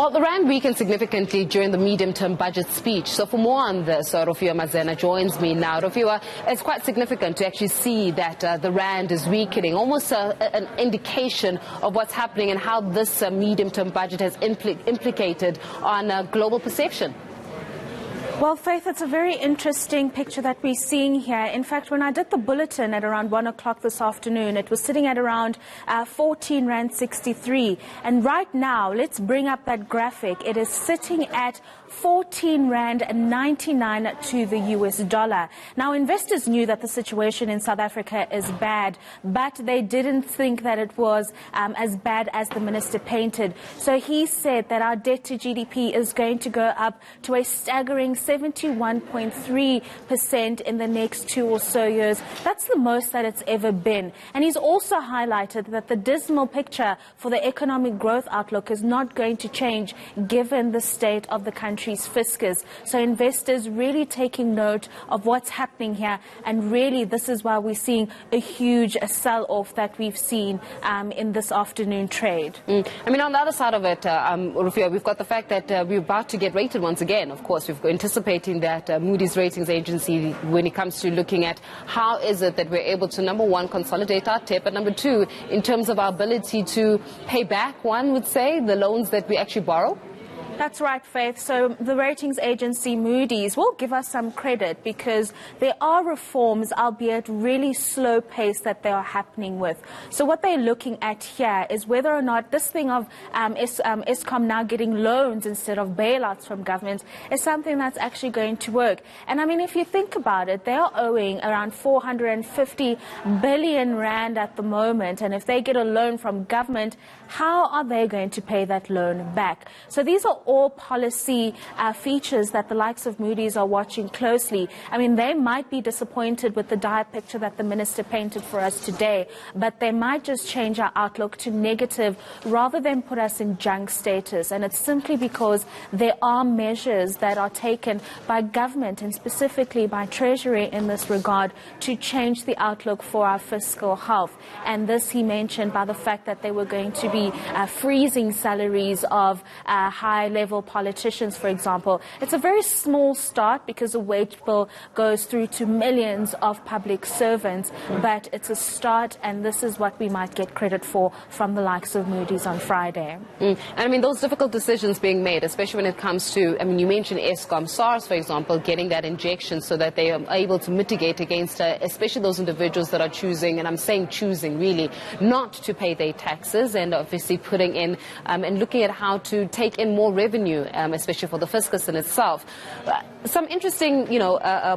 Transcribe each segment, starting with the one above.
Well, the rand weakened significantly during the medium-term budget speech. So for more on this, Rofhiwa Madzena joins me now. Rofhiwa, it's quite significant to actually see that the rand is weakening, almost an indication of what's happening and how this medium-term budget has implicated on global perception. Well, Faith, it's a very interesting picture that we're seeing here. In fact, when I did the bulletin at around 1 o'clock this afternoon, it was sitting at around 14 Rand 63. And right now, let's bring up that graphic. It is sitting at 14 Rand 99 to the US dollar. Now, investors knew that the situation in South Africa is bad, but they didn't think that it was as bad as the minister painted. So he said that our debt to GDP is going to go up to a staggering 71.3% in the next 2 or so years. That's the most that it's ever been. And he's also highlighted that the dismal picture for the economic growth outlook is not going to change given the state of the country's fiscus. So investors really taking note of what's happening here. And really, this is why we're seeing a huge sell-off that we've seen in this afternoon trade. I mean, on the other side of it, Rofhiwa, we've got the fact that we're about to get rated once again. Of course, we've anticipating that Moody's ratings agency, when it comes to looking at how is it that we're able to, number one, consolidate our debt, but number two, in terms of our ability to pay back, one would say, the loans that we actually borrow. That's right, Faith. So the ratings agency Moody's will give us some credit because there are reforms, albeit really slow pace, that they are happening with. So what they're looking at here is whether or not this thing of Eskom now getting loans instead of bailouts from government is something that's actually going to work. And I mean, if you think about it, they are owing around 450 billion rand at the moment. And if they get a loan from government, how are they going to pay that loan back? So these are all policy features that the likes of Moody's are watching closely. I mean, they might be disappointed with the dire picture that the minister painted for us today, but they might just change our outlook to negative rather than put us in junk status. And it's simply because there are measures that are taken by government and specifically by Treasury in this regard to change the outlook for our fiscal health. And this he mentioned by the fact that they were going to be freezing salaries of high-level politicians, for example. It's a very small start because the wage bill goes through to millions of public servants, but it's a start, and this is what we might get credit for from the likes of Moody's on Friday. And I mean, those difficult decisions being made, especially when it comes to, I mean, you mentioned Eskom, SARS, for example, getting that injection so that they are able to mitigate against, especially those individuals that are choosing, and I'm saying choosing really, not to pay their taxes, and obviously putting in and looking at how to take in more revenue, especially for the fiscus in itself. Some interesting,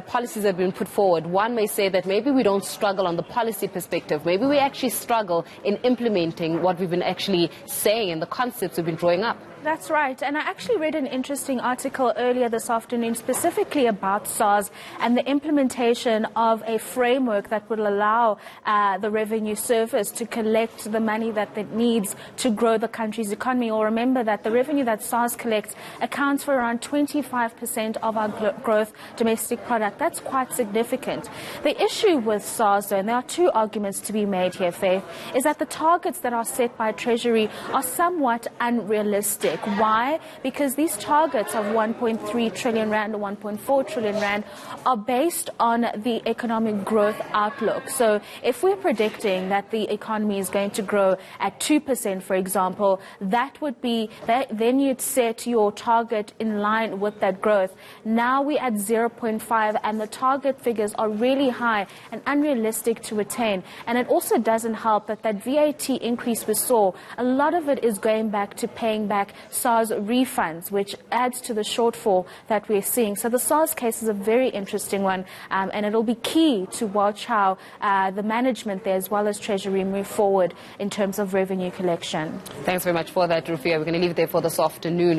policies have been put forward. One may say that maybe we don't struggle on the policy perspective. Maybe we actually struggle in implementing what we've been actually saying and the concepts we've been drawing up. That's right. And I actually read an interesting article earlier this afternoon specifically about SARS and the implementation of a framework that would allow the Revenue Service to collect the money that it needs to grow the country's economy. Or remember that the revenue that SARS collects accounts for around 25% of our gross domestic product. That's quite significant. The issue with SARS, though, and there are two arguments to be made here, Faith, is that the targets that are set by Treasury are somewhat unrealistic. Why? Because these targets of 1.3 trillion rand or 1.4 trillion rand are based on the economic growth outlook. So if we're predicting that the economy is going to grow at 2%, for example, that would be, then you'd set your target in line with that growth. Now we're at 0.5 and the target figures are really high and unrealistic to attain. And it also doesn't help that VAT increase we saw, a lot of it is going back to paying back SARS refunds, which adds to the shortfall that we're seeing. So the SARS case is a very interesting one, and it'll be key to watch how the management there as well as Treasury move forward in terms of revenue collection. Thanks very much for that, Rofhiwa. We're going to leave it there for this afternoon.